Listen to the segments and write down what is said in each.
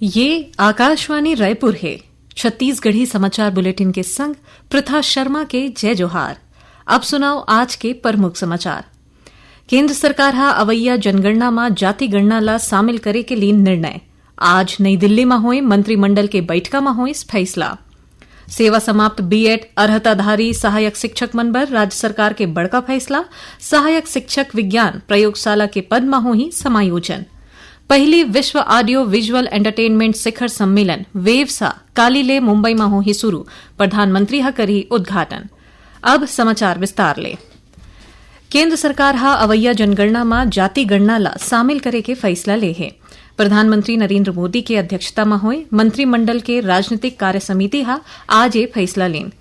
ये आकाशवाणी रायपुर है। छत्तीसगढ़ी समाचार बुलेटिन के संग प्रथा शर्मा के जय जोहार। अब सुनाओ आज के प्रमुख समाचार। केंद्र सरकार हा अवैया जनगणना में जाति गणना ला शामिल करे के लिए निर्णय। आज नई दिल्ली में हुए मंत्रिमंडल के बैठका में हुई फैसला। सेवा समाप्त बीएड अर्हताधारी सहायक शिक्षक मन बर राज्य सरकार के बड़का फैसला। सहायक शिक्षक विज्ञान प्रयोगशाला के पद में हुई समायोजन। पहली विश्व ऑडियो विजुअल एंटरटेनमेंट शिखर सम्मेलन वेवसा काली ले मुंबई में होही शुरू। प्रधानमंत्री हा करी उद्घाटन। अब समाचार विस्तार ले। केंद्र सरकार हा अवैया जनगणना में जाति गणना ला शामिल करे के फैसला ले है। प्रधानमंत्री नरेंद्र मोदी के अध्यक्षता में हुए मंत्रिमंडल के राजनीतिक कार्य समिति हा आज ये फैसला लेन।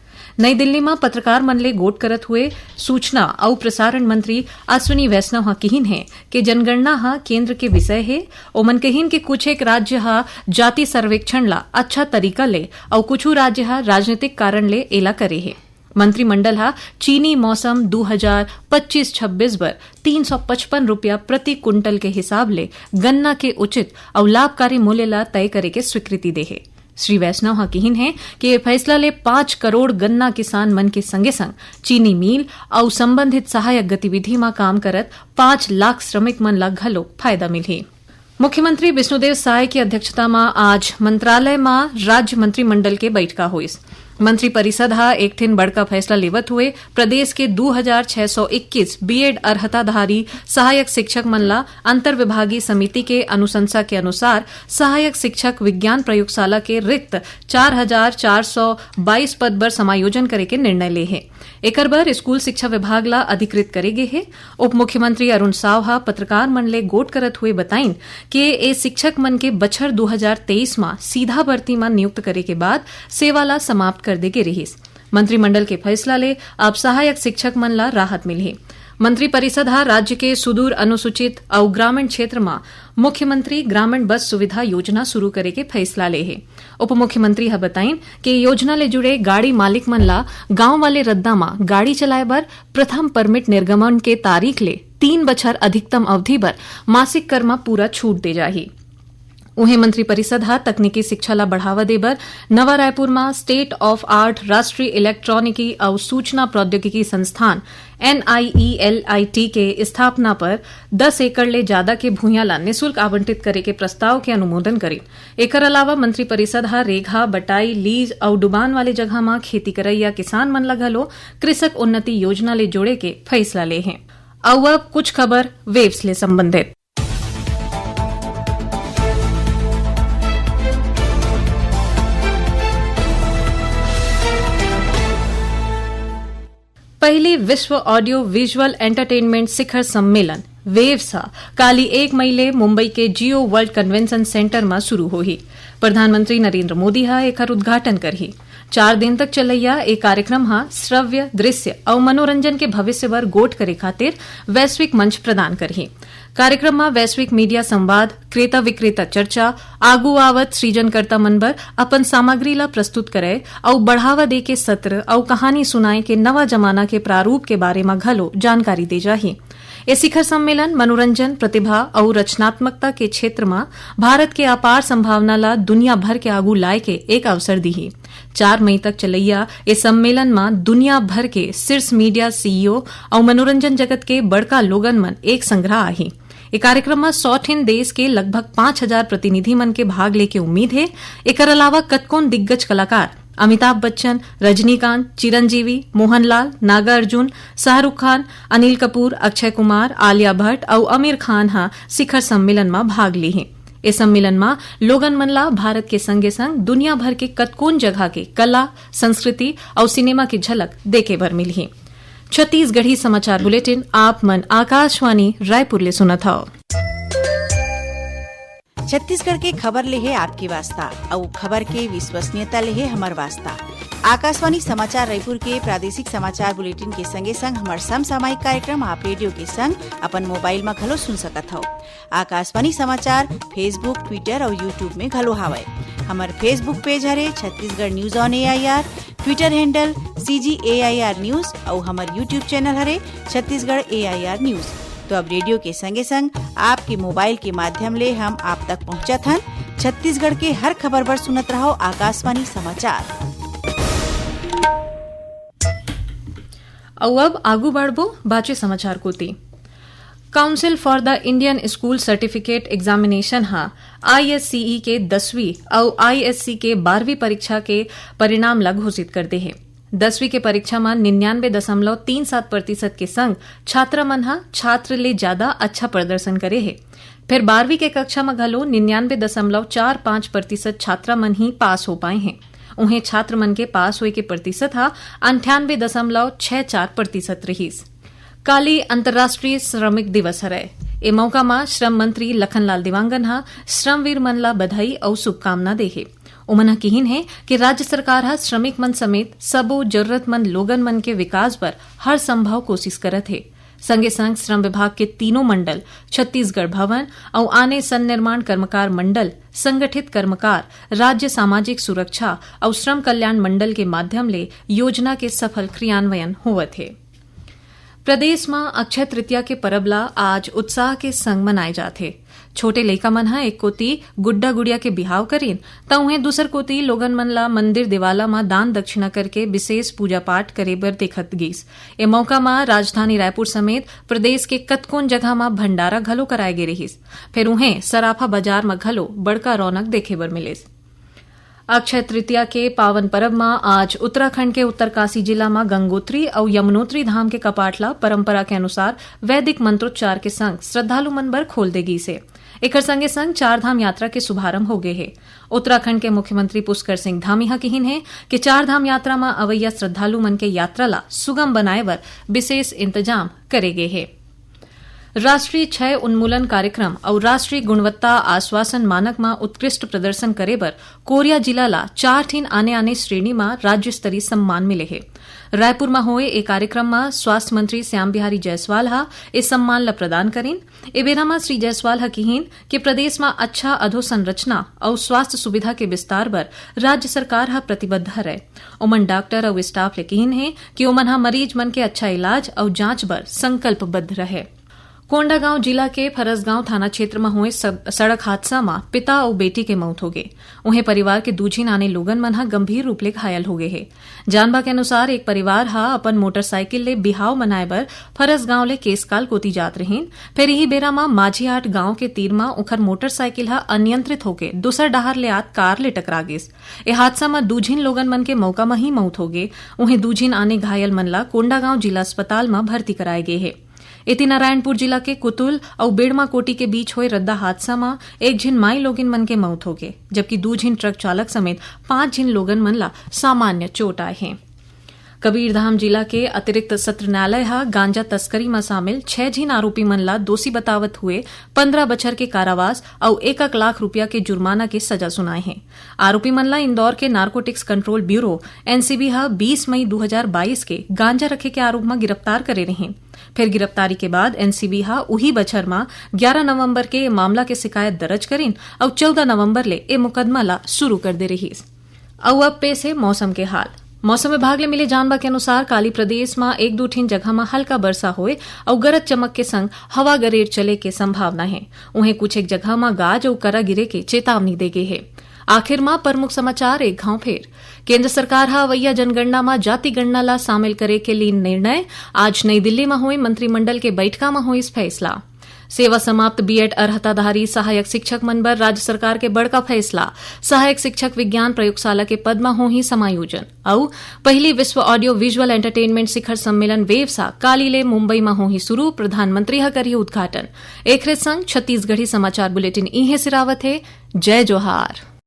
नई दिल्ली में पत्रकार मन ले गोट करत हुए सूचना और प्रसारण मंत्री अश्विनी वैष्णव हा कहिन है कि जनगणना हा केंद्र के विषय है। ओमन कहिन के कुछ एक राज्य हा जाति सर्वेक्षण ला अच्छा तरीका ले और कुछ राज्य हा राजनीतिक कारण ले एला करे है। मंत्रिमंडल हा चीनी मौसम 2025-26 बर 355 रुपया प्रति कुंटल के हिसाब ले गन्ना के उचित और लाभकारी मूल्य ला तय करे के स्वीकृति दे है। श्री वैष्णव हा कहिन है कि ये फैसला ले 5 करोड़ गन्ना किसान मन के संगे संग चीनी मिल और संबंधित सहायक गतिविधि में काम करत 5 लाख श्रमिक मन ला घलो फायदा मिली। मुख्यमंत्री विष्णुदेव साय की अध्यक्षता में आज मंत्रालय में राज्य मंत्रिमंडल के बैठका हुई। मंत्री परिषद हा एक ठिन बड़का फैसला लेवत हुए प्रदेश के 2621 बीएड अर्हताधारी सहायक शिक्षक मन ला अंतर विभागीय समिति के अनुशंसा के अनुसार सहायक शिक्षक विज्ञान प्रयोगशाला के रिक्त 4422 पद पर समायोजन करे के निर्णय ले है। एकर बर स्कूल शिक्षा विभाग ला अधिकृत करे गे है। उप मुख्यमंत्री अरुण साव हा पत्रकार मन ले गोट करत हुए बताइन कि ए शिक्षक मन के बछर 2023 में सीधा भर्ती में नियुक्त करे के बाद सेवा ला समाप्त कर देगे रहीस। मंत्रिमंडल के फैसला ले अब सहायक शिक्षक मन ला राहत मिली। मंत्री परिषद हा राज्य के सुदूर अनुसूचित और ग्रामीण क्षेत्र में मुख्यमंत्री ग्रामीण बस सुविधा योजना शुरू करे के फैसला ले है। उप मुख्यमंत्री हा बताइन कि योजना ले जुड़े गाड़ी मालिक मन ला गांव वाले रद्दा में गाड़ी चलाए बर प्रथम परमिट निर्गमन के तारीख ले 3 बछर अधिकतम अवधि बर मासिक कर में पूरा छूट दे जाही। उहे मंत्री परिषद हा तकनीकी शिक्षा ला बढ़ावा देबर नवा रायपुर में स्टेट ऑफ आर्ट राष्ट्रीय इलेक्ट्रॉनिकी और सूचना प्रौद्योगिकी संस्थान NIELIT के स्थापना पर 10 एकड़ ले ज्यादा के भूया ला निःशुल्क आवंटित करे के प्रस्ताव के अनुमोदन करी। एकर अलावा मंत्री परिषद हा रेघा बटाई लीज और डुबान वाले जगह में खेती करैया किसान मन ला घलो कृषक उन्नति योजना ले जोड़े के फैसला ले है। अब कुछ खबर वेव्स ले संबंधित। पहली विश्व ऑडियो विजुअल एंटरटेनमेंट शिखर सम्मेलन वेवसा काली 1 मई ले मुंबई के जियो वर्ल्ड कन्वेंशन सेंटर में शुरू होही। प्रधानमंत्री नरेंद्र मोदी हा एकर उद्घाटन करही। 4 दिन तक चलैया एक कार्यक्रम हा श्रव्य दृश्य और मनोरंजन के भविष्य बर गोट करे खातिर वैश्विक मंच प्रदान करही। कार्यक्रम में वैश्विक मीडिया संवाद, क्रेता विक्रेता चर्चा, आगू आवत सृजनकर्ता मन बर अपन सामग्री ला प्रस्तुत करे और बढ़ावा दे के सत्र और कहानी सुनाए के नवा जमाना के प्रारूप के बारे में घलो जानकारी दे जाही। ये शिखर सम्मेलन मनोरंजन, प्रतिभा और रचनात्मकता के क्षेत्र में भारत के अपार संभावना ला दुनिया भर के आगू लाए के एक अवसर दी। 4 मई तक चलैया इस सम्मेलन में दुनिया भर के शीर्ष मीडिया CEO और मनोरंजन जगत के बड़का लोगन मन एक संग्रह आही। ये कार्यक्रम में 100 देश के लगभग 5000 प्रतिनिधि मन के भाग लेके उम्मीद है। एकर अलावा कतकोन दिग्गज कलाकार अमिताभ बच्चन, रजनीकांत, चिरंजीवी, मोहनलाल, नागा अर्जुन, शाहरुख खान, अनिल कपूर, अक्षय कुमार, आलिया भट्ट और आमिर खान हा शिखर सम्मेलन में भाग ली है। इस सम्मेलन में लोगन मन ला भारत के संगे संग दुनिया भर के कतकोन जगह के कला, संस्कृति और सिनेमा की झलक देखे भर मिली। छत्तीसगढ़ी समाचार बुलेटिन आप मन आकाशवाणी रायपुर ले सुनत हव। छत्तीसगढ़ के खबर ले है आपकी वास्ता और खबर के विश्वसनीयता ले है हमार वास्ता। आकाशवाणी समाचार रायपुर के प्रादेशिक समाचार बुलेटिन के संगे संग हमार समसामयिक कार्यक्रम आप रेडियो के संग अपन मोबाइल में घलो सुन सकत हो। आकाशवाणी समाचार फेसबुक, ट्विटर और यूट्यूब में घलो हावय। हमार फेसबुक पेज हरे Chhattisgarh news on AIR, Twitter handle CGAIR news और हमार यूट्यूब चैनल हरे छत्तीसगढ़ AIR न्यूज। तो अब रेडियो के संगे संग आपके मोबाइल के माध्यम ले हम आप तक पहुंचत हन। छत्तीसगढ़ के हर खबर पर सुनत रहो आकाशवाणी समाचार। अब आगू बढ़बो बाचे समाचार कोती। Council for the Indian school certificate examination ISCE के 10वीं और ISC के 12वीं परीक्षा के परिणाम ला घोषित कर दे है। 10वीं के परीक्षा में 99.37% के संग छात्र मन छात्र ले ज्यादा अच्छा प्रदर्शन करे है। फिर 12वीं के कक्षा में घलो 99.45% छात्रा मन ही पास हो पाए हैं। उन्हें छात्र मन के पास हुए के प्रतिशत 98.64% रहीस। काली अंतर्राष्ट्रीय श्रमिक दिवस हरय। ए मौका में श्रम मंत्री लखनलाल देवांगन श्रमवीर मन ला बधाई और शुभकामना दे है। उमन कहिन है कि राज्य सरकार श्रमिक मन समेत सबो जरूरतमंद लोगन मन के विकास पर हर संभव कोशिश करत है। संगे संग श्रम विभाग के तीनों मंडल, छत्तीसगढ़ भवन और आने सन्निर्माण कर्मकार मंडल, संगठित कर्मकार, राज्य सामाजिक सुरक्षा और श्रम कल्याण मंडल के माध्यम ले योजना के सफल क्रियान्वयन होवत है। प्रदेश में अक्षय तृतीया के परब ला आज उत्साह के संग मनाए जाते। छोटे लइका मन एक कोती गुड्डा गुड़िया के बिहाव करीन त उन्हें दूसर कोती लोगन मन ला मंदिर देवाला में दान दक्षिणा करके विशेष पूजा पाठ करे बर देखत गिस। ए मौका में राजधानी रायपुर समेत प्रदेश के कतकोन जगह में भंडारा घलो कराए गे रहिस। फिर उन्हें सराफा बाजार में घलो बड़का रौनक देखे बर मिलिस। अक्षय तृतीया के पावन पर्व में आज उत्तराखंड के उत्तरकाशी जिला में गंगोत्री और यमुनोत्री धाम के कपाट ला परंपरा के अनुसार वैदिक मंत्रोच्चार के संग श्रद्धालु मन बर खोल देगी से। एकर संगे संग चार धाम यात्रा के शुभारंभ हो गए है। उत्तराखंड के मुख्यमंत्री पुष्कर सिंह धामी कहिन है कि चार धाम यात्रा में अवैया श्रद्धालु मन के यात्रा ला सुगम बनाए बर विशेष इंतजाम करे गए है। राष्ट्रीय क्षय उन्मूलन कार्यक्रम और राष्ट्रीय गुणवत्ता आश्वासन मानक में उत्कृष्ट प्रदर्शन करे बर कोरिया जिला ला 4 ठिन आने श्रेणी में राज्य स्तरीय सम्मान मिले है। रायपुर में हुए एक कार्यक्रम में स्वास्थ्य मंत्री श्याम बिहारी जायसवाल इस सम्मान ला प्रदान करीन। ए बेरा में श्री जायसवाल कहिन कि प्रदेश में अच्छा अधोसंरचना और स्वास्थ्य सुविधा के विस्तार बर राज्य सरकार प्रतिबद्ध है। ओमन डॉक्टर और स्टाफ ले कहिन है कि ओमन मरीज मन के अच्छा इलाज और जांच बर संकल्पबद्ध रहे। कोंडागांव जिला के फरसगांव थाना क्षेत्र में हुए सड़क हादसा में पिता और बेटी के मौत हो गए। उन्हें परिवार के दूजिन आने लोगन मन गंभीर रूप ले घायल हो गए है। जानबा के अनुसार एक परिवार अपन मोटरसाइकिल ले बिहाव मनाए बर फरसगांव ले केसकाल कोती जात रहीन। फिर यही बेरा में माझीहाट गांव के तीर में उखर मोटरसाइकिल अनियंत्रित होके दूसर डहार ले आत कार ले टकरा गिस। ए हादसा में दूजिन लोगन मन के मौका में ही मौत हो गए। उन्हें दूजिन आने घायल मन ला कोंडागांव जिला अस्पताल में भर्ती कराए गए है। इति नारायणपुर जिला के कुतुल और बेड़मा कोटी के बीच हुए रद्दा हादसा में एक झिन माई लोगिन मन के मौत हो गए, जबकि 2 झिन ट्रक चालक समेत 5 झिन लोगन मन ला सामान्य चोट आए हैं। कबीरधाम जिला के अतिरिक्त सत्र न्यायालय गांजा तस्करी में शामिल 6 झिन आरोपी मन ला दोषी बतावत हुए 15 बछर के कारावास और 1 लाख रुपया के जुर्माना के सजा सुनाए हैं। आरोपी मन ला इंदौर के नार्कोटिक्स कंट्रोल ब्यूरो NCB 20 मई 2022 के गांजा रखे के आरोप में गिरफ्तार करे रहे। फिर गिरफ्तारी के बाद NCB उही बछर में 11 नवंबर के मामला के शिकायत दर्ज करीन और 14 नवंबर ले ए मुकदमा ला शुरू कर दे रही। अब पेश है मौसम के हाल। मौसम विभाग ले मिले जानबा के अनुसार काली प्रदेश में 1-2 ठिन जगह में हल्का वर्षा होए और गरज चमक के संग हवा गरेर चले के संभावना है। उन्हें कुछ एक जगह में गाज और करा गिरे के चेतावनी दे गई है। आखिर में प्रमुख समाचार एक घाव फेर। केंद्र सरकार अवैया जनगणना में जाति गणना ला शामिल करे के लिए निर्णय। आज नई दिल्ली में हुई मंत्रिमंडल के बैठका में हुई फैसला। सेवा समाप्त B.Ed अर्हताधारी सहायक शिक्षक मन बर राज्य सरकार के बड़का फैसला। सहायक शिक्षक विज्ञान प्रयोगशाला के पद में होही समायोजन। और पहली विश्व ऑडियो विजुअल एंटरटेनमेंट शिखर सम्मेलन वेवसा काली ले मुंबई में होही शुरू। प्रधानमंत्री करिए उद्घाटन। एक संग छत्तीसगढ़ी समाचार बुलेटिन इहे सिरावत है। जय जोहार।